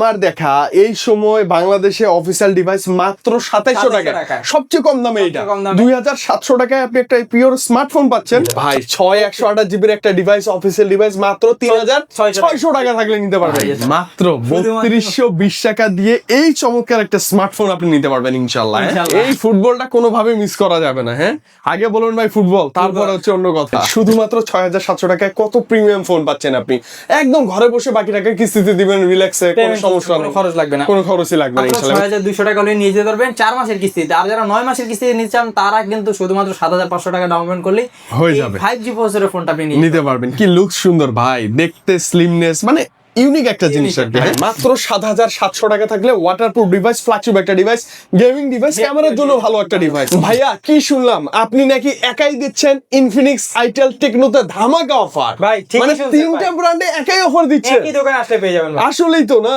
আমার দেখা এই সময় বাংলাদেশে অফিসিয়াল ডিভাইস মাত্র 2700 টাকা, সবচেয়ে কম দামে এটা 2700 টাকায় আপনি একটা পিওর স্মার্টফোন পাচ্ছেন ভাই। 6128 জিবির একটা ডিভাইস, অফিসিয়াল ডিভাইস মাত্র 3600 টাকা থাকলে নিতে পারবেন। মাত্র 3220 টাকা দিয়ে এই চমৎকার একটা স্মার্টফোন আপনি নিতে পারবেন ইনশাআল্লাহ। এই ফুটবলটা কোনোভাবে মিস করা যাবে না। হ্যাঁ, আগে বলুন ভাই ফুটবল, তারপর হচ্ছে অন্য কথা। শুধুমাত্র 6700 টাকায় কত প্রিমিয়াম ফোন পাচ্ছেন আপনি, একদম ঘরে বসে বাকি টাকা কিস্তিতে দিবেন রিল্যাক্সে, কোনো সমস্যা নেই, খরচ লাগবে না, কোনো খরচই লাগবে না ইনশাআল্লাহ। 6200 টাকা হলে নিয়ে যেতে পারবেন 4 মাসের কিস্তিতে। আর যারা 9 মাসের কিস্তিতে নিতে চান তারা কিন্তু শুধুমাত্র 7500 টাকা ডাউন পেমেন্ট করলেই হয়ে যাবে। 5G প্রসেসরের ফোনটা আপনি নিতে পারবেন। কি লুক সুন্দর ভাই, দেখতে স্লিমনেস, মানে ইউনিক একটা জিনিস আর কি। মাত্র 7700 টাকা থাকলে ওয়াটারপ্রুফ ডিভাইস, ফ্ল্যাগশিপ একটা ডিভাইস, গেমিং ডিভাইস, ক্যামেরার জন্য ভালো একটা ডিভাইস। ভাইয়া কি শুনলাম আপনি নাকি একাই দিচ্ছেন ইনফিনিক্স, আইটেল, টেকনোতে ধামাকা অফার ভাই? মানে তিনটা ব্র্যান্ডে একাই অফার দিচ্ছে, একই দোকানে আসলে পেয়ে যাবেন ভাই। আসলেই তো না?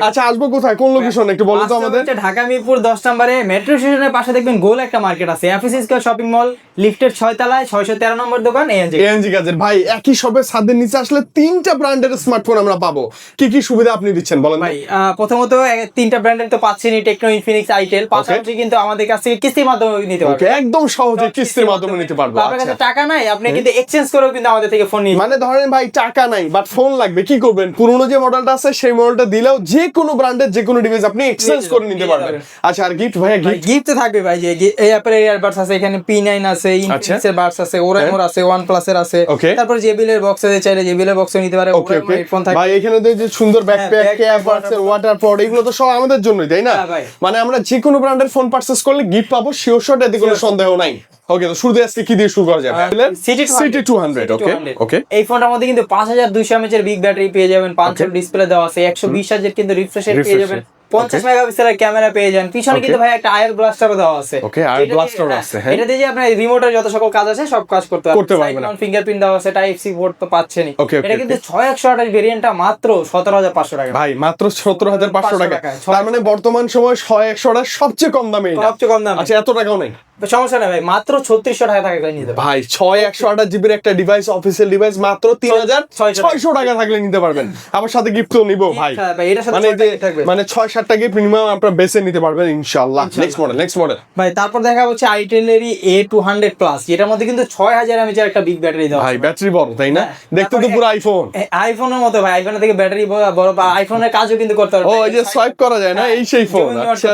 আচ্ছা আসবো কোথায়, কোন লোকেশন একটু বলো তো আমাদের। ঢাকা মিরপুর 10 নম্বরে মেট্রো স্টেশনের পাশে দেখবেন গোল একটা মার্কেট আছে, এফএসি স্কয়ার শপিং মল, লিফটের 6 তলায় 613 নম্বর দোকান এএনজি কাজের। ভাই একই শপে ছাদের নিচে আসলে তিনটা ব্র্যান্ডের স্মার্টফোন আমরা পাবো। কি কি সুবিধা আপনি দিচ্ছেন বলেন ভাই? প্রথমত তিনটা ব্র্যান্ডের তো পাচ্ছেন, টেকনো, ইনফিনিক্স, আইটেল। পাশাপাশি কিন্তু আমাদের কাছ থেকে কিস্তির মাধ্যমে নিতে পারবেন, একদম সহজে কিস্তির মাধ্যমে নিতে পারবো। আপনার কাছে টাকা নাই, আপনি কিন্তু এক্সচেঞ্জ করেও কিন্তু আমাদের থেকে ফোন নিতে, মানে ধরেন ভাই টাকা নাই বাট ফোন লাগবে, কি করবেন? পুরনো যে মডেলটা আছে সেই মডেলটা দিলেও যে কোনো ব্র্যান্ডের যে কোনো ডিভাইস আপনি এক্সচেঞ্জ করে নিতে পারবেন। আচ্ছা আর গিফট ভাই? গিফট তো থাকবে ভাই, যে এই অ্যাপেল এর ইয়ারবাডস আছে, এখানে P9 আছে, ইনফিনিক্স এর বাডস আছে, ওরাইমোর আছে, OnePlus এর আছে, তারপর JBL এর বক্স আছে, চাইলে JBL এর বক্সও নিতে পারে। হেডফোন থাকবে ভাই, এখানে যে সুন্দর ব্যাকপ্যাক, ক্যাপ আছে, ওয়াটার পড, এগুলো তো সব আমাদের জন্যই, তাই না? মানে আমরা যে কোনো ব্র্যান্ডের ফোন পারচেজ করলে গিফট পাবো শিওর শট, এতে কোনো সন্দেহ নাই। ওকে, তো শুরুতে আজকে কি দিয়ে শুরু করা যাবে? সিটি 200। ওকে ওকে, এই ফোনটার মধ্যে কিন্তু 5200 mAh এর বিগ ব্যাটারি পেয়ে যাবেন, 5 ইঞ্চি ডিসপ্লে দেওয়া আছে, 120 Hz এর কিন্তু রিফ্রেশ রেট পেয়ে যাবেন, 50 মেগাপিক্সেলের ক্যামেরা পেয়ে যান, পিছনে কিন্তু ভাই একটা আয়ার ব্লাস্টারও দেওয়া আছে। ওকে, আয়ার ব্লাস্টার আছে। হ্যাঁ, এটা দিয়ে যে আপনি রিমোটের যত সকল কাজ আছে সব কাজ করতে পারবেন। ফিঙ্গারপ্রিন্ট দেওয়া আছে, টাইপ সি পোর্ট তো পাচ্ছেনই। এটা কিন্তু 6128 ভেরিয়েন্টটা মাত্র 17500 টাকা ভাই, মাত্র 17500 টাকা। তার মানে বর্তমান সময় 6128 সবচেয়ে কম দামে, সবচেয়ে কম দামে। আচ্ছা এত টাকাও নাই, সমস্যা নাই ভাই, মাত্র 3600 টাকা থাকলে নিয়ে যাবেন ভাই। 6128 জিবির একটা ডিভাইস, অফিসিয়াল ডিভাইস মাত্র 3600 টাকা থাকলে নিতে পারবেন। আমার সাথে গিফট তো নিব ভাই, মানে 6-7টা গিফট মিনিমাম আপনারা বেছে নিতে পারবেন ইনশাআল্লাহ। নেক্সট মডেল ভাই, তারপর দেখা হচ্ছে আইটেলেরই A200 প্লাস, যেটার মধ্যে কিন্তু 6000 mAh এর একটা বিগ ব্যাটারি দেওয়া ভাই। ব্যাটারি বড় তাই না? দেখতে তো পুরো আইফোনের মতো ভাই, আইফোনের থেকে ব্যাটারি বড়, বা আইফোনের কাজও কিন্তু করতে পারবে। ও, এই যে সোয়াইপ করা যায় না, এই সেই ফোন। আচ্ছা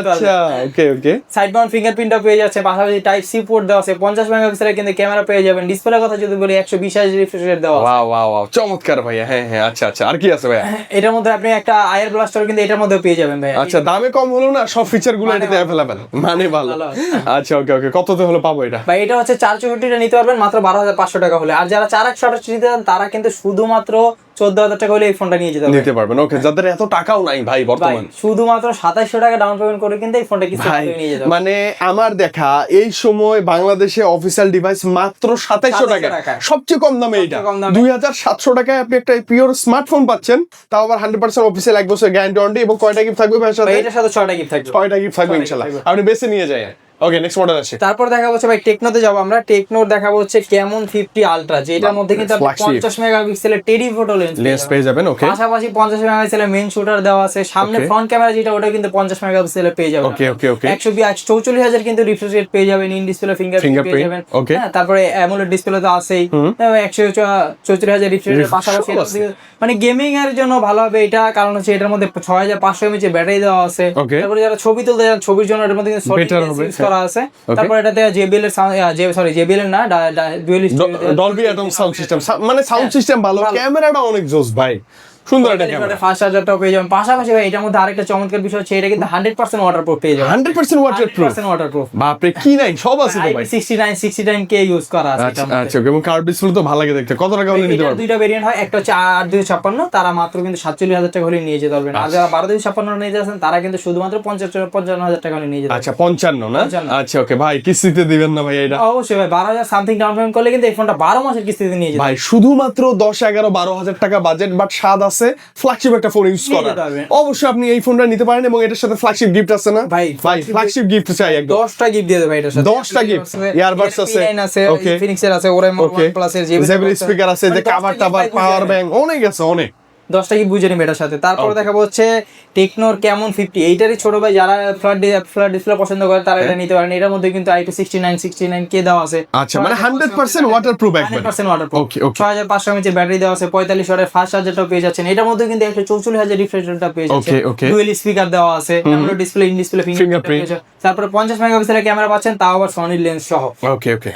ওকে, সাইড মাউন্ট ফিঙ্গারপ্রিন্টও পেয়ে যাচ্ছে, পাশাপাশি টাইপ সি পোর্ট দেওয়া আছে, 50 মেগাপিক্সেলের কিন্তু ক্যামেরা পেয়ে যাবেন। ডিসপ্লের কথা যদি বলি 120 Hz রিফ্রেশ রেট দেওয়া আছে। ওয়াও চমৎকার ভাইয়া। হ্যাঁ আচ্ছা আর কি আছে ভাইয়া? এটার মধ্যে আপনি একটা আয়ার ব্লাস্টার কিন্তু এটার মধ্যে পেয়ে যাবেন ভাই। আচ্ছা, দামে কম হলো না, সব ফিচার গুলো এটাতে अवेलेबल, মানে ভালো। আচ্ছা ওকে কততে হলো পাবো এটা? ভাই এটা হচ্ছে 464টা নিতে পারবেন মাত্র 12500 টাকা হলে। আর যারা 4128 নিতে চান তারা কিন্তু শুধুমাত্র 14000 টাকা হলে এই ফোনটা নিতে পারবেন। ওকে, যাদের এত টাকাও নাই ভাই বর্তমান, শুধুমাত্র 2700 টাকা ডাউন পেমেন্ট করে কিন্তু এই ফোনটা নিয়ে যেতে পারবেন। মানে আমার দেখা এই সময় বাংলাদেশে অফিসিয়াল ডিভাইস মাত্র 2700 টাকা, সবচেয়ে কম দামে এটা 2700 টাকায় আপনি একটা পিওর স্মার্টফোন পাচ্ছেন, তাও আবার 100% অফিসিয়াল 1 বছর গ্যারান্টি ওয়ারেন্টি, এবং কয়টা গিফট থাকবে ভাই সাথে? এটার সাথে 6টা গিফট থাকবে। 6টা গিফট থাকবে ইনশাআল্লাহ, আপনি বেছে নিয়ে যান। ওকে, নেক্সট মডেল আছে। তারপর দেখাবো হচ্ছে ভাই টেকনোতে যাব আমরা। টেকনোর দেখাবো হচ্ছে Camon 50 আলট্রা, যেটার মধ্যে কিন্তু 50 মেগাপিক্সেলের টেলি ফটো লেন্স পেয়ে যাবেন। ওকে, পাশাপাশি 50 মেগাপিক্সেলের মেইন শুটার দেওয়া আছে, সামনে ফ্রন্ট ক্যামেরা যেটা ওটা কিন্তু 50 মেগাপিক্সেলের পেয়ে যাবেন। ওকে 144,000 কিন্তু রিফ্রেশ রেট পেয়ে যাবেন, ইন ডিসপ্লে ফিঙ্গারপ্রিন্ট পেয়ে যাবেন। হ্যাঁ, তারপরে অ্যামোলেড ডিসপ্লে তো আছেই, 144,000 রিফ্রেশ রেট। পাশাপাশি মানে গেমিং এর জন্য ভালো হবে এটা, কারণ হচ্ছে এটার মধ্যে 6500 mAh ব্যাটারি দেওয়া আছে। তারপরে যারা ছবি তুলতে চান ছবির জন্য এর মধ্যে কিন্তু ইউজ করা আছে। তারপর এটাতে JBL এর JBL এর না, ডলবি অ্যাটম সাউন্ড সিস্টেম, মানে সাউন্ড সিস্টেম ভালো, ক্যামেরাটা অনেক জোস ভাই, সুন্দর একটা ক্যামেরা। 5000টাও পেয়ে যাবেন। পাশাপাশি ভাই এটার মধ্যে আরেকটা চমৎকার বিষয় হচ্ছে এটা কিন্তু 100% ওয়াটারপ্রুফ পেয়ে যাবেন। 100% ওয়াটারপ্রুফ, বাপরে কি নাই, সব আছে তো ভাই। 69 কে ইউজ করা আছে এটা। আচ্ছা, এবং কার্ভ ডিসপ্লে তো ভালো লাগে দেখতে। কত টাকা হলে নিতে পারবেন? দুইটা ভেরিয়েন্ট হয়, একটা হচ্ছে 8256, তারা মাত্র কিন্তু 47000 টাকা হলে নিয়ে যেতে পারবেন। আর যারা 12256 নিয়ে যাচ্ছেন তারা কিন্তু শুধুমাত্র 55000 টাকা হলে নিয়ে যেতে পারবেন। আচ্ছা 55 না? আচ্ছা ওকে ভাই, কিস্তিতে দিবেন না ভাই এটা? অবশ্যই ভাই, 12000 সামথিং ডাউন পেমেন্ট করলে কিন্তু এই ফোনটা 12 মাসের কিস্তিতে নিয়ে যেতে ভাই। শুধুমাত্র 10-11-12,000 টাকা বাজেট, বাট স্বাদ আছে, ফ্ল্যাগশিপ একটা ফোন ইউজ করা। অবশ্যই আপনি এই ফোনটা নিতে পারেন, এবং এটার সাথে ফ্ল্যাগশিপ গিফট আছে না ভাই? ফ্ল্যাগশিপ গিফট চাই একদম। 10টা গিফট দিয়ে দেব ভাই এটার সাথে। 10টা গিফট, ইয়ারবাডস আছে, ইনফিনিক্স এর আছে, ওরাইমোর OnePlus এর, JBL স্পিকার আছে, যে কভার টাভার, পাওয়ার ব্যাংক, অনেক আছে অনেক। 10টা গিফট বুঝে নিবে এটার সাথে। তারপর দেখাবো হচ্ছে টেকনোর ক্যামন 50, এইটারই ছোট ভাই যারা ফ্ল্যাট ডিসপ্লে পছন্দ করে তারা এটা নিতে পারেন। এটার মধ্যে কিন্তু i2 69 কে দেওয়া আছে। আচ্ছা, মানে 100% ওয়াটারপ্রুফ একদম। 100% ওয়াটারপ্রুফ। ওকে ওকে। 6500 mAh ব্যাটারি দেওয়া আছে, 45 ওয়াটের ফাস্ট চার্জারটাও পেয়ে যাচ্ছেন। এটার মধ্যে কিন্তু 144,000 রিফ্রেশ রেটটা পেয়ে যাচ্ছেন। ডুয়াল স্পিকার দেওয়া আছে, AMOLED display, in display fingerprint. তারপরে 50 মেগাপিক্সেলের ক্যামেরা পাচ্ছেন, তাও আবার সনি লেন্স সহ। ওকে ওকে।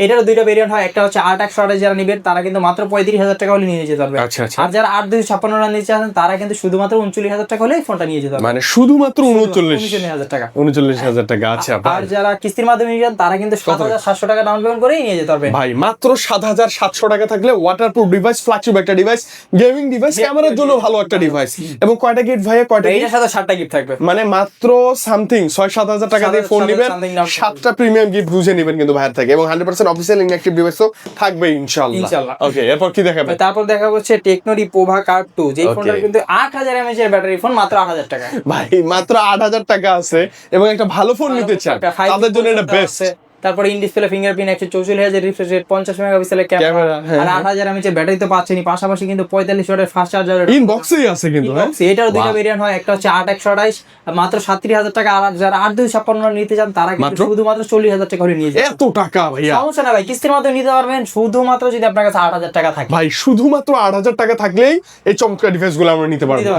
এটারও দুইটা ভেরিয়েন্ট হয়, একটা হচ্ছে 8/128 যারা নিবেন তারা কিন্তু মাত্র 35,000 টাকা হলে নিয়ে যেতে পারবে। আচ্ছা আচ্ছা। আর যারা 8/256 রান নিতে চান তারা কিন্তু শুধুমাত্র 39,000 টাকা হলে ফোনটা নিয়ে যেতে পারবে। মানে শুধুমাত্র 39,000 টাকা। 39,000 টাকা। আচ্ছা। আর যারা কিস্তির মাধ্যমে নিয়ে যান তারা কিন্তু 7,700 টাকা ডাউন পেমেন্ট করেই নিয়ে যেতে পারবে। ভাই মাত্র 7,700 টাকা থাকলে ওয়াটারপ্রুফ ডিভাইস, ফ্ল্যাগশিপ একটা ডিভাইস, গেমিং ডিভাইস, ক্যামেরার জন্য ভালো একটা ডিভাইস। এবং কয়টা গিফট ভাইয়া? কয়টা? এটার সাথে 7টা গিফট থাকবে। মানে মাত্র সামথিং 6-7 হাজার টাকা দিয়ে ফোন নেবেন, 7টা প্রিমিয়াম গিফট বুঝে নেবেন কিন্তু ভাইয়ের থেকে। এবং 100% অফিসিয়াল ইনঅ্যাকটিভ ডিভাইস তো থাকবে ইনশাআল্লাহ। ওকে, এরপর কি দেখাবেন? তারপর দেখা হচ্ছে টেকনোরি পোভা কার্ড 2, যেই ফোনটা কিন্তু 8000 mAh এর ব্যাটারি ফোন, মাত্র 8000 টাকা। ভাই মাত্র 8,000 টাকা আছে এবং একটা ভালো ফোন নিতে চান তাদের জন্য এটা বেস্ট। তারপরে in display fingerprint, 144,000 refresh rate, 50 মেগাপিক্সেলের ক্যামেরা, আর 8000 mAh এর ব্যাটারি তো পাচ্ছেনই, পাশাপাশি কিন্তু 45 ওয়াটের ফাস্ট চার্জার ইনবক্সেই আছে কিন্তু। হ্যাঁ, এটার দুইটা ভেরিয়েন্ট হয়, একটা হচ্ছে 8/128 মাত্র 37,000 টাকা, আর যারা 8/256 নিতে চান তারা কিন্তু শুধুমাত্র 40,000 টাকা করে নিয়ে যাবেন। এত টাকা ভাইয়া? সমস্যা না ভাই, কিস্তির মাধ্যমে নিতে পারবেন, শুধুমাত্র যদি আপনার কাছে 8,000 টাকা থাকে। ভাই শুধুমাত্র 8,000 টাকা থাকলেই এই চমৎকার ডিভাইসগুলো আমরা নিতে পারবো।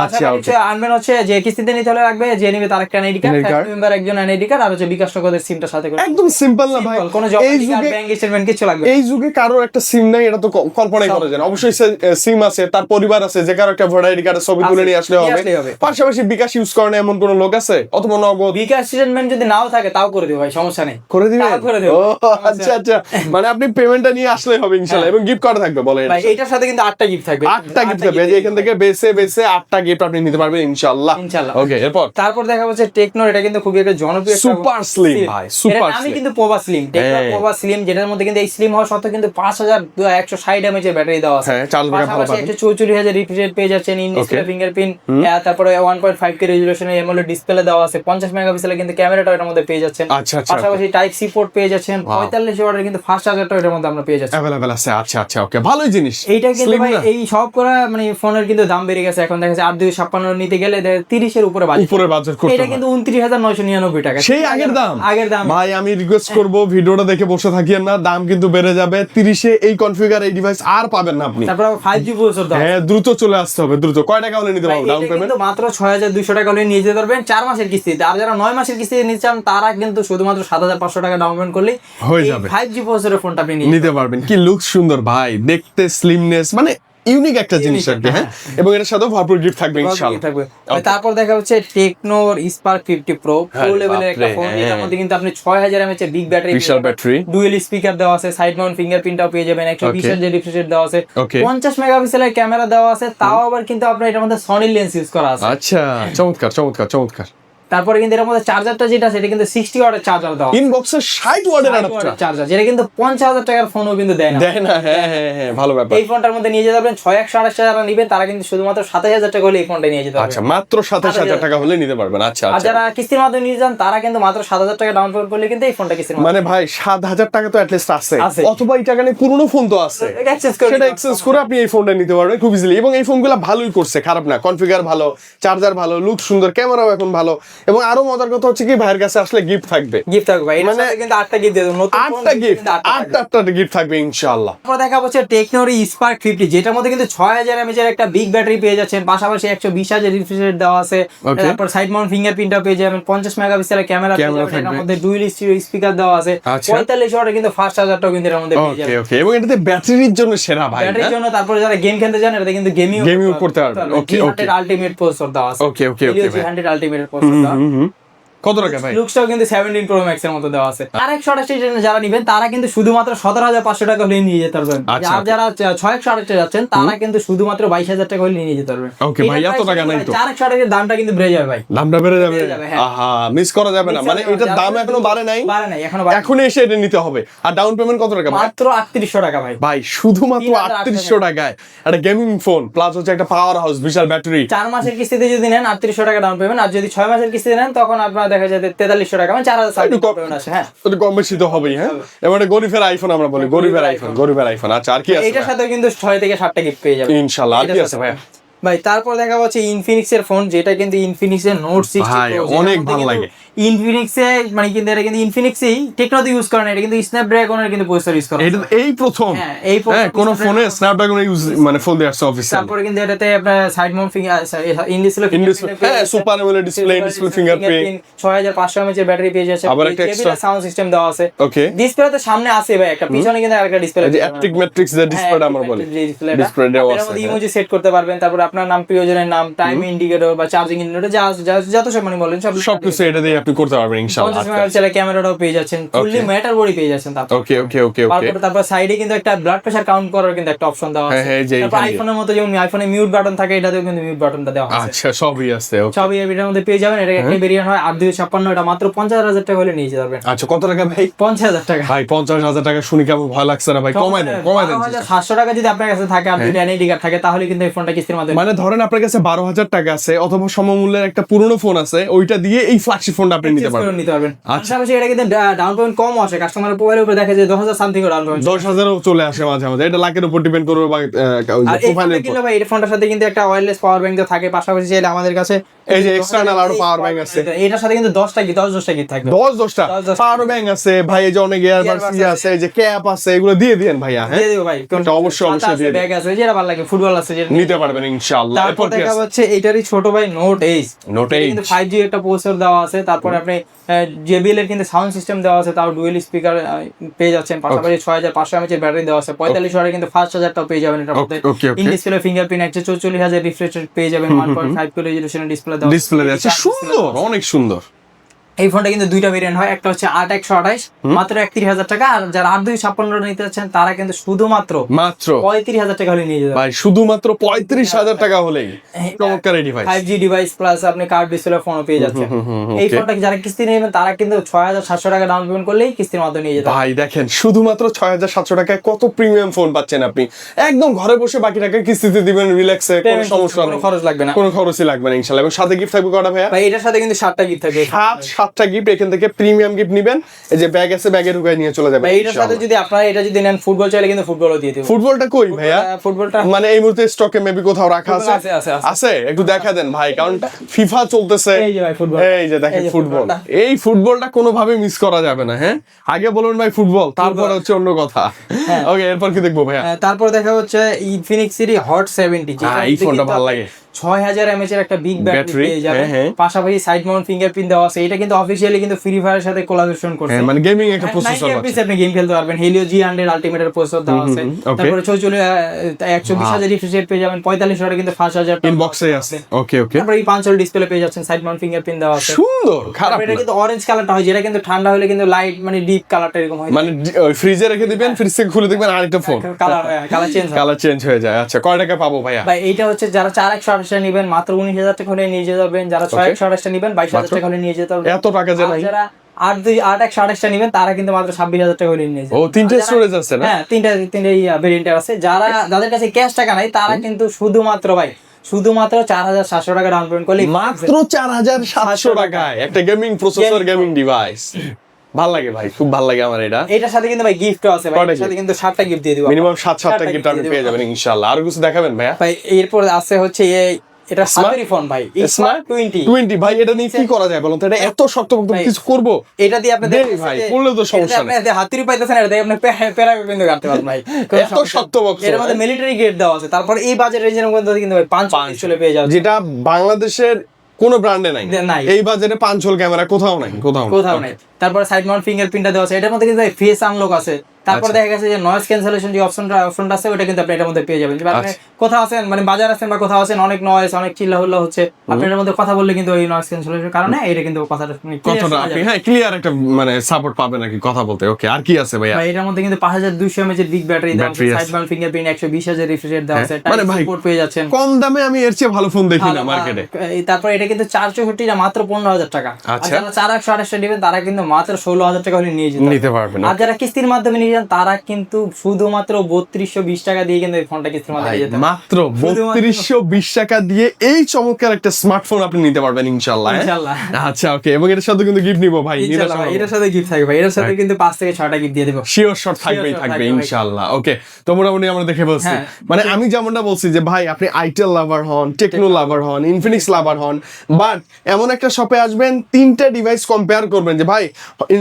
আচ্ছা ওকে। আনবেন হচ্ছে যে কিস্তিতে নিতে হলে রাখবে, যে নিবে তার একটা এনআইডি কার্ড, ফ্যামিলি মেম্বার একজন এনআইডি কার্ড, আর হচ্ছে বিকাশ নগদের সিমটা সাথে করে। একদম সিম্পল না ভাই? কোনো ব্যাংক স্টেটমেন্ট কিছু লাগবে? এই যুগে কারোর একটা সিম নাই এটা তো কল্পনাই করা যায় না। অবশ্যই সিম আছে, তার পরিবার আছে, যে কারো একটা ভোটার আইডি কার্ডের ছবি তুলে নিয়ে আসলে হবে। পাশাপাশি বিকাশ ইউজ করেন এমন কোন লোক আছে? অথবা নগদ? বিকাশ স্টেটমেন্ট যদি নাও থাকে তাও করে দিও ভাই, সমস্যা নেই। করে দিবেন? করে দিও। ও আচ্ছা আচ্ছা, মানে আপনি পেমেন্টটা নিয়ে আসলেই হবে ইনশাআল্লাহ। এবং গিফট করা থাকবে বলে ভাই, এটার সাথে কিন্তু 8টা গিফট থাকবে। 8টা গিফট থাকবে, যে এখান থেকে বেছে 8টা গিফট আপনি নিতে পারবেন ইনশাআল্লাহ। ওকে, এরপর তারপর দেখা হচ্ছে টেকনোর, এটা কিন্তু খুবই একটা জনপ্রিয় সুপার স্লিম ভাই, সুপার স্লিম। আমি কিন্তু Pova slim, techno Pova slim, যেটার মধ্যে কিন্তু এই স্লিম হওয়া সত্ত্বেও কিন্তু 5160 mAh এর ব্যাটারি দেওয়া আছে। হ্যাঁ, চার্জ ব্যাকআপ ভালো পাবেন। 144,000 রিফ্রেশ রেট পেয়ে যাচ্ছেন, ইন ডিসপ্লে ফিঙ্গারপ্রিন্ট, তারপরে 1.5K রেজোলিউশনের অ্যামোলেড ডিসপ্লে দেওয়া আছে, 50 মেগাপিক্সেলের কিন্তু ক্যামেরাটা এর মধ্যে পেয়ে যাচ্ছেন। আচ্ছা আচ্ছা। পাশাপাশি টাইপ সি পোর্ট পেয়ে যাচ্ছেন, 45 ওয়াটের কিন্তু ফাস্ট চার্জারটা এর মধ্যে আমরা পেয়ে যাচ্ছি, अवेलेबल আছে। আচ্ছা আচ্ছা, ওকে, ভালোই জিনিস। এইটা কিন্তু ভাই এই সব করা মানে ফোনের কিন্তু দাম বেড়ে গেছে, এখন দেখা যাচ্ছে 8/256 নিতে গেলে 30 এর উপরে বাজেট করতে। এটা কিন্তু 29,999 টাকা, সেই আগের দাম। ভাই আমি রিকোয়েস্ট করব ভিডিওটা দেখে বসে থাকিয়েন না, দাম কিন্তু বেড়ে যাবে। 30 এ এই কনফিগার এই ডিভাইস আর পাবেন না আপনি। তারপর 5G প্রসেসর দাও। হ্যাঁ, দ্রুত চলে আসতে হবে, দ্রুত। কয় টাকা হলে নিতে পারবো ডাউন পেমেন্ট? কিন্তু মাত্র 6,200 টাকা হলে নিয়ে যেতে পারবেন 4 মাসের কিস্তিতে। আর যারা 9 মাসের কিস্তিতে নিতে চান তারা কিন্তু শুধুমাত্র 7,500 টাকা ডাউন পেমেন্ট করলেই হয়ে যাবে। 5G প্রসেসরের ফোনটা আপনি নিতে পারবেন। কি লুক সুন্দর ভাই, দেখতে স্লিমনেস, মানে ইউনিক একটা জিনিস আর কি। হ্যাঁ, এবং এর সাথে ভরপুর গিফট থাকবে ইনশাআল্লাহ। তারপর দেখা হচ্ছে টেকনোর স্পার্ক 50 প্রো, প্রো লেভেলের একটা ফোন। এর মধ্যে কিন্তু আপনি 6000 mAh এর বিগ ব্যাটারি, বিশাল ব্যাটারি, ডুয়াল স্পিকার দেওয়া আছে, সাইড মাউন্ট ফিঙ্গারপ্রিন্টটাও পেয়ে যাবেন, 120 রিফ্রেশ রেট দেওয়া আছে, 50 মেগাপিক্সেলের ক্যামেরা দেওয়া আছে, তাও আবার কিন্তু আপনার এটার মধ্যে সনি লেন্স ইউজ করা আছে। আচ্ছা, চমৎকার চমৎকার চমৎকার। তারপরে কিন্তু এর মধ্যে চার্জারটা যেটা সেটা কিন্তু 60 ওয়াটের চার্জার দাও, ইনবক্সে 60 ওয়াটের অ্যাডাপ্টার চার্জার, যেটা কিন্তু 50,000 টাকার ফোনও কিন্তু দেয় না। হ্যাঁ হ্যাঁ হ্যাঁ, ভালো ব্যাপার। এই ফোনটার মধ্যে নিয়ে যেতে পারবেন 6128 যারা নেবেন তারা কিন্তু শুধুমাত্র 27,000 টাকা হলে এই ফোনটা নিয়ে যেতে পারবেন। আচ্ছা, মাত্র 27,000 টাকা হলে নিতে পারবেন। আচ্ছা আর যারা কিস্তির মাধ্যমে নিয়ে যান তারা কিন্তু মাত্র 7,000 টাকা ডাউন পেমেন্ট করলে কিন্তু এই ফোনটা কিস্তির মাধ্যমে, মানে ভাই 7,000 টাকা তো অ্যাট লিস্ট আছে, অথবা এই টাকা নিয়ে পুরনো ফোন তো আছে, সেটা এক্সচেঞ্জ করে আপনি এই ফোনটা নিতে পারবেন খুব ইজিলি। এবং এই ফোনগুলো ভালোই করছে, খারাপ না, কনফিগার ভালো, চার্জার ভালো, লুক সুন্দর, ক্যামেরাও এখন ভালো। এবং আরো মজার কথা হচ্ছে কি, ভাইয়ের কাছে আসলে গিফট থাকবে ভাই, মানে কিন্তু 8টা গিফট দিয়ে দেব, নতুন 8টা গিফট, 8টা গিফট থাকবে ইনশাআল্লাহ। তারপর দেখা হচ্ছে টেকনোরি স্পার্ক 50, যেটার মধ্যে কিন্তু 6000 mAh এর একটা বিগ ব্যাটারি পেয়ে যাচ্ছেন, পাশাপাশি 120,000 রিফ্রেশ রেট দেওয়া আছে, তারপর সাইড মাউন্ট ফিঙ্গারপ্রিন্টটাও পেয়ে যাবেন, 50 মেগাপিক্সেলের ক্যামেরা পেয়ে যাবেন, এর মধ্যে ডুয়াল স্পিকার দেওয়া আছে, 45 ওয়াটের কিন্তু ফাস্ট চার্জারটাও কিন্তু এর মধ্যে পেয়ে যাবেন। ওকে, এবং এটাতে ব্যাটারির জন্য সেরা ভাই, ব্যাটারির জন্য। তারপর যারা গেম খেলতে চান এটা কিন্তু গেমিং করতে পারবেন। ওকে ওকে, আলটিমেট প্রসেসর দেওয়া আছে। ওকে ওকে ওকে, 100 আলটিমেট প্রসেসর দেওয়া। কত টাকা ভাই? লুকসটাও কিন্তু 17 প্রো ম্যাক্স এর মতো দেওয়া আছে। আর 128 যারা নেবেন তারা কিন্তু শুধুমাত্র 17,500 টাকা হলে নিয়ে যেতে পারবেন। আর যারা 6128 যাচ্ছেন তারা কিন্তু শুধুমাত্র 22,000 টাকা হলে নিয়ে যেতে পারবেন। ওকে ভাই, এত টাকা নাই তো। 6128 এর দামটা কিন্তু বেড়ে যাবে ভাই, দামটা বেড়ে যাবে। আহা, মিস করা যাবে না, মানে এটার দাম এখনো বাড়ে নাই, এখন এসে এটা নিতে হবে। আর ডাউন পেমেন্ট কত টাকা? মাত্র 3800 টাকা ভাই। ভাই শুধুমাত্র 3800 টাকায় একটা গেমিং ফোন, প্লাস হচ্ছে একটা পাওয়ার হাউস, বিশাল ব্যাটারি। 4 মাসের কিস্তিতে যদি নেন 3800 টাকা ডাউন পেমেন্ট, আর যদি 6 মাসের কিস্তিতে নেন তখন আপনার দেখা যায় 4300 টাকা, মানে 4000 সামথিং আসে। হ্যাঁ, একটু কম বেশি তো হবেই। হ্যাঁ, এবারে গরিবের আইফোন আমরা বলি, গরিবের আইফোন। আচ্ছা, আর কি আছে? এটার সাথে কিন্তু 6 থেকে 7টা গিফট পেয়ে যাবেন ইনশাআল্লাহ। আর কি আছে ভাই? ভাই তারপর দেখা যাচ্ছে ইনফিনিক্স এর ফোন, যেটা কিন্তু ইনফিনিক্স এর নোট 60 ভাই অনেক ভালো লাগে। ইনফিনিক্স এ মানে কিন্তু এটা কিন্তু ইনফিনিক্সই টেকনোলজি ইউজ করে না, এটা কিন্তু স্ন্যাপড্রাগনের কিন্তু প্রসেসর ইউজ করে। এটা এই প্রথম কোন ফোনে স্ন্যাপড্রাগন ইউজ মানে ফোন দেওয়া আছে অফিসিয়াল। তারপরে কিন্তু এটাতে আপনার side mount finger in display, হ্যাঁ, super AMOLED display fingerprint, 6500 mAh এর ব্যাটারি পেয়ে যাচ্ছে, আবার একটা এক্সট্রা সাউন্ড সিস্টেম দেওয়া আছে। ওকে, ডিসপ্লেতে সামনে আছে ভাই একটা, পিছনে কিন্তু আরেকটা ডিসপ্লে, এই যে অ্যাপটিক ম্যাট্রিক্স যে ডিসপ্লেটা আমরা বলি, ডিসপ্লে দেওয়া আছে। এর ইমোজি সেট করতে পারবেন, তারপর আপনার নাম, প্রিয়জনের নাম, টাইম ইন্ডিকেটর বা চার্জিং ইন্ডিকেটর, যত সব মানে বলেন সবকিছু এটা দিয়ে আপনি করতে পারবেন ইনশাআল্লাহ। 50 মেগাপিক্সেলের ক্যামেরাটাও পেয়ে যাচ্ছেন, ফুললি মেটাল বডি পেয়ে যাচ্ছেন। তারপর সাইডে কিন্তু একটা ব্লাড প্রেসার কাউন্ট করার কিন্তু একটা অপশন দেওয়া আছে। তারপর আইফোনের মতো যেমন আইফোনে মিউট বাটন থাকে, এটাতেও কিন্তু মিউট বাটনটা দেওয়া আছে। আচ্ছা, সবই আছে। সবই এর মধ্যে পেয়ে যাবেন। এটা একটা ভেরিয়েন্ট হয় 8256, এটা মাত্র 50000 টাকা হলে নিয়ে যেতে পারবেন। আচ্ছা, কত টাকা ভাই? 50000 টাকা। ভাই 50000 টাকা শুনি কেমন ভয় লাগছে না ভাই? কমাই দেন। 700 টাকা যদি আপনার কাছে থাকে, আপনি এনআইডি কার্ড থাকে, তাহলে কিন্তু এই ফোনটা কিস্তির মাধ্যমে, মানে ধরেন আপনার কাছে 12000 টাকা আছে অথবা সমমূল্যের একটা পুরনো ফোন আছে, ওইটা দিয়ে এই ফ্ল্যাগশিপ ফোনটা আপনি নিতে পারবেন। আচ্ছা, এটা কিন্তু ডাউন পেমেন্ট কম আসে, কাস্টমারের প্রোফাইলের উপরে দেখা যায় 2000 সামথিং ডাউন পেমেন্ট, 10000ও চলে আসে মাঝে মাঝে। এটা লাখের উপর ডিপেন্ড করবে বা প্রোফাইলের উপর। ভাই এই ফোনটার সাথে কিন্তু একটা ওয়্যারলেস পাওয়ার ব্যাংক থাকে, পাশাপাশি চাইলে আমাদের কাছে এই যে এক্সটারনাল আরো পাওয়ার ব্যাংক আছে। এটার সাথে কিন্তু 10টা গিফট থাকবে, 10টা পাওয়ার ব্যাংক আছে ভাই। এই যে অনেক ইয়ারবাডস আছে, এই যে ক্যাপ আছে, এগুলো দিয়ে দেন ভাইয়া। হ্যাঁ, দিয়ে দেব ভাই, কোনটা অবশ্যই দিয়ে ব্যাগ আছে, যেটা ভালো লাগে, ফুটবল আছে, যেটা নিতে পারবেন ইনশাআল্লাহ। তারপর দেখা যাচ্ছে এটারই ছোট ভাই নোট 8 কিন্তু 5G একটা প্রসেসর দেওয়া আছে। তারপরে আপনি JBL এর কিন্তু সাউন্ড সিস্টেম দেওয়া আছে, তাও ডুয়েল স্পিকার পেয়ে যাচ্ছেন, পাশাপাশি 6500 mAh এর ব্যাটারি দেওয়া আছে, 4500 কিন্তু 5000 টাও পেয়ে যাবেন এটার মধ্যে। In display fingerprint 144,000 refresh rate পেয়ে যাবেন, 1.5 কিলো রেজোলিউশন ডিসপ্লে দেওয়া আছে। সুন্দর, অনেক সুন্দর। এই ফোনটা কিন্তু দুইটা ভেরিয়েন্ট হয়, একটা হচ্ছে 8128 মাত্র 31000 টাকা, আর যারা 8256 নিতে যাচ্ছেন তারা কিন্তু শুধুমাত্র 35000 টাকা হলে নিয়ে যাবেন ভাই। শুধুমাত্র 35000 টাকা হলেই চমৎকার এই ডিভাইস, 5G ডিভাইস প্লাস আপনি কার্ড ডিসপ্লে ফোনও পেয়ে যাচ্ছেন। এই ফোনটা যারা কিস্তি নেবেন তারা কিন্তু 6700 টাকা ডাউন পেমেন্ট করলেই কিস্তির মাধ্যমে নিয়ে যেতে ভাই। দেখেন, শুধুমাত্র 6700 টাকায় কত প্রিমিয়াম ফোন পাচ্ছেন আপনি। একদম ঘরে বসে বাকি টাকা কিস্তিতে দিবেন রিল্যাক্সে, কোনো সমস্যা নেই, খরচ লাগবে না, কোনো খরচই লাগবে না ইনশাআল্লাহ। এবং সাথে গিফট থাকবে কটা ভাইয়া? ভাই এটার সাথে কিন্তু 7টা গিফট থাকবে, 7টা গিফট। এখান থেকে প্রিমিয়াম গিফট নেবেন, এই যে ব্যাগ আছে, ব্যাগে ঢুকাই নিয়ে চলে যাবেন। ভাই এটার সাথে যদি আপনারা এটা যদি নেন ফুটবল চাইলে কিন্তু ফুটবলও দিয়ে দেব। ফুটবলটা কই ভাইয়া? ফুটবলটা মানে এই মুহূর্তে স্টকে মেবি কোথাও রাখা আছে, একটু দেখা দেন ভাই, কারণ ফিফা চলতেছে। এই যে ভাই ফুটবল, এই যে দেখেন ফুটবল, এই ফুটবলটা কোনোভাবে মিস করা যাবে না। হ্যাঁ, আগে বলুন ভাই ফুটবল, তারপর হচ্ছে অন্য কথা। ওকে, এরপর কি দেখবো ভাইয়া? তারপর দেখা হচ্ছে ইনফিনিক্স সিরি হট 70, যেটা এই ফোনটা ভালো লাগে। 6000 mAh এর একটা বিগ ব্যাটারি পেয়ে যাবেন, পাশাপাশি সাইড মাউন্ট ফিঙ্গারপ্রিন্ট দেওয়া আছে। এটা কিন্তু অফিশিয়ালি কিন্তু ফ্রি ফায়ারের সাথে কোলাবোরেশন করছে, মানে গেমিং একটা প্রসেসর আছে, আপনি গেম খেলতে পারবেন। Helio G100 আলটিমেট এর প্রসেসর দেওয়া আছে। তারপরে 120,000 রিফ্রেশ রেট পেয়ে যাবেন, 4500 কিন্তু 5000 ইনবক্সে আছে। ওকে, তারপরে এই 5 ডিসপ্লে পেয়ে যাচ্ছেন, সাইড মাউন্ট ফিঙ্গারপ্রিন্ট দেওয়া আছে, সুন্দর। খারাপ না, এটা কিন্তু অরেঞ্জ কালারটা হয়, যেটা কিন্তু ঠান্ডা হলে কিন্তু লাইট মানে ডিপ কালারটা এরকম হয়, মানে ফ্রিজে রেখে দিবেন, ফ্রিজ থেকে খুলে দেখবেন আরেকটা ফোন কালার চেঞ্জ হয়ে যায়। আচ্ছা, কয় টাকা পাবো ভাইয়া? ভাই এইটা হচ্ছে যারা 4128 নেবেন মাত্র 19000 টাকা হলে নিয়ে যেতে পারবেন, যারা 6128 নেবেন 22000 টাকা হলে নিয়ে যেতে পারবেন। এত টাকা যে নাই। যারা 8128 নেবেন তারা কিন্তু মাত্র 26000 টাকা হলে নিয়ে যাবে। ও, তিনটে স্টোরেজ আছে না? হ্যাঁ, তিনটে ভেরিয়েন্ট আছে। যাদের কাছে ক্যাশ টাকা নাই তারা কিন্তু শুধুমাত্র 4700 টাকা ডাউন পেমেন্ট করলে, মাত্র 4700 টাকায় একটা গেমিং প্রসেসর, গেমিং ডিভাইস। ভাল লাগে ভাই, খুব ভাল লাগে আমার এটা। এটার সাথে কিন্তু ভাই গিফটও আছে ভাই, এর সাথে কিন্তু 7টা গিফট দিয়ে দিব, মিনিমাম 7টা গিফট আপনি পেয়ে যাবেন ইনশাআল্লাহ। আর কিছু দেখাবেন ভাইয়া? ভাই এরপর আছে হচ্ছে এটা হাতেরই ফোন ভাই, স্মার্ট 20 ভাই। এটা নিয়ে কি করা যায় বলুন তো? এটা এত শক্তপোক্ত কিছু করব? এটা দিয়ে আপনি দেন ভাই, করলে তো সমস্যা নেই। আপনি হাতেরই পাইতেছেন, এটা দিয়ে আপনি পেরা কিন্তু কাটতে পারবেন ভাই, এত শক্তপোক্ত। এর মধ্যে মিলিটারি গ্রেড দেওয়া আছে। তারপর এই বাজেট রেঞ্জের মধ্যে কিন্তু ভাই 5 চলে পেয়ে যাচ্ছে, যেটা বাংলাদেশের কোনো ব্র্যান্ডে নাই। এই বাজেটে 5 হোল ক্যামেরা কোথাও নাই। তারপরে সাইড মাউন্ট ফিঙ্গারপ্রিন্টটা দেওয়া আছে, এটার মধ্যে কিন্তু ফেস আনলক আছে। তারপর দেখা গেছে যে নয়েজ ক্যান্সেলেশন যে অপশনটা আছে, ওটা কিন্তু আপনি এটার মধ্যে পেয়ে যাবেন। আপনি কোথাও আছেন, মানে বাজার আছেন বা কোথাও আছেন, অনেক নয়েজ, অনেক চিল্লাহুল্লা হচ্ছে, আপনি এর মধ্যে কথা বললে কিন্তু ওই নয়েজ ক্যান্সেলেশনের কারণে এটা কিন্তু কথাটা আপনি ক্লিয়ার একটা মানে সাপোর্ট পাবেন নাকি কথা বলতে। ওকে, আর কি আছে ভাইয়া? এটার মধ্যে কিন্তু 5200 mAh এর বিগ ব্যাটারি দেওয়া আছে, side Mount fingerprint 120,000 refresh rate দেওয়া আছে, মানে ভাই সাপোর্ট পেয়ে যাচ্ছেন। কম দামে আমি এর চেয়ে ভালো ফোন দেখি না মার্কেটে। তারপর এটা কিন্তু 464 মাত্র 15000 টাকা। আর যারা 4128 নেবেন তারা কিন্তু মাত্র 16,000 টাকা হলে নিয়ে নিতে পারবেন। আর যারা কিস্তির মাধ্যমে নিয়ে যান তারা কিন্তু শুধুমাত্র 3220 টাকা দিয়ে কিন্তু এই ফোনটা কিস্তির মাধ্যমে নিয়ে যেতে পারবেন। মাত্র 3220 টাকা দিয়ে এই চমৎকার একটা স্মার্টফোন আপনি নিতে পারবেন ইনশাআল্লাহ। ইনশাআল্লাহ। আচ্ছা ওকে, এবং এটার সাথে কিন্তু গিফট নিব ভাই। ইনশাআল্লাহ ভাই, এটার সাথে গিফট থাকবে ভাই, এটার সাথে কিন্তু 5 থেকে 6টা গিফট দিয়ে দেব। শিওর শট থাকবে ইনশাআল্লাহ। ওকে, তো মোটামুটি আমরা দেখে বলছি, মানে আমি যেমনটা বলছি যে ভাই আপনি আইটেল লাভার হন, টেকনো লাভার হন, ইনফিনিক্স লাভার হন, বাট এমন একটা শপে আসবেন 3টা ডিভাইস কম্পেয়ার করবেন যে ভাই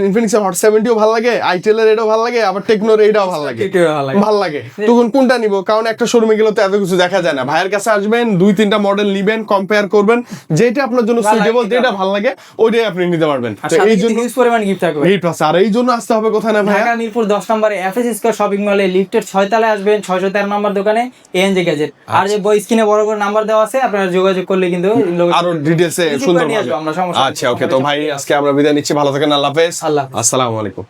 ইনফিনিক্স এর হট 70ও ভালো লাগে, আইটেল এর এটাও ভালো লাগে, আবার টেকনোর এটাও ভালো লাগে, ভালো লাগে, তখন কোনটা নিব? কারণ একটা শোরুমে গেলে তো এত কিছু দেখা যায় না। ভাইয়ের কাছে আসবেন, 2-3টা মডেল নিবেন, কম্পেয়ার করবেন, যেটা আপনার জন্য সুইটেবল, যেটা ভালো লাগে ওইটাই আপনি নিতে পারবেন। তো এই জন্য হিউজ পরিমাণ গিফট থাকবে। এই প্লাস আর এই জন্য আসতে হবে কোথায় না ভাই? ঢাকা মিরপুর 10 নম্বরে এফএস স্কয়ার শপিং মলে লিফটের 6 তলায় আসবেন, 613 নম্বর দোকানে এএনজে গ্যাজেট। আর যে বই স্ক্রিনে বড় করে নাম্বার দেওয়া আছে, আপনারা যোগাযোগ করলে কিন্তু আরো ডিটেইলসে সুন্দর নিয়ে আসবো আমরা, সমস্যা। আচ্ছা ওকে, তো ভাই আজকে আমরা বিদায় নিচ্ছি, ভালো থাকেন, আল্লাহ হাফেজ, আল্লাহ হাফেজ। আসসালামু আলাইকুম।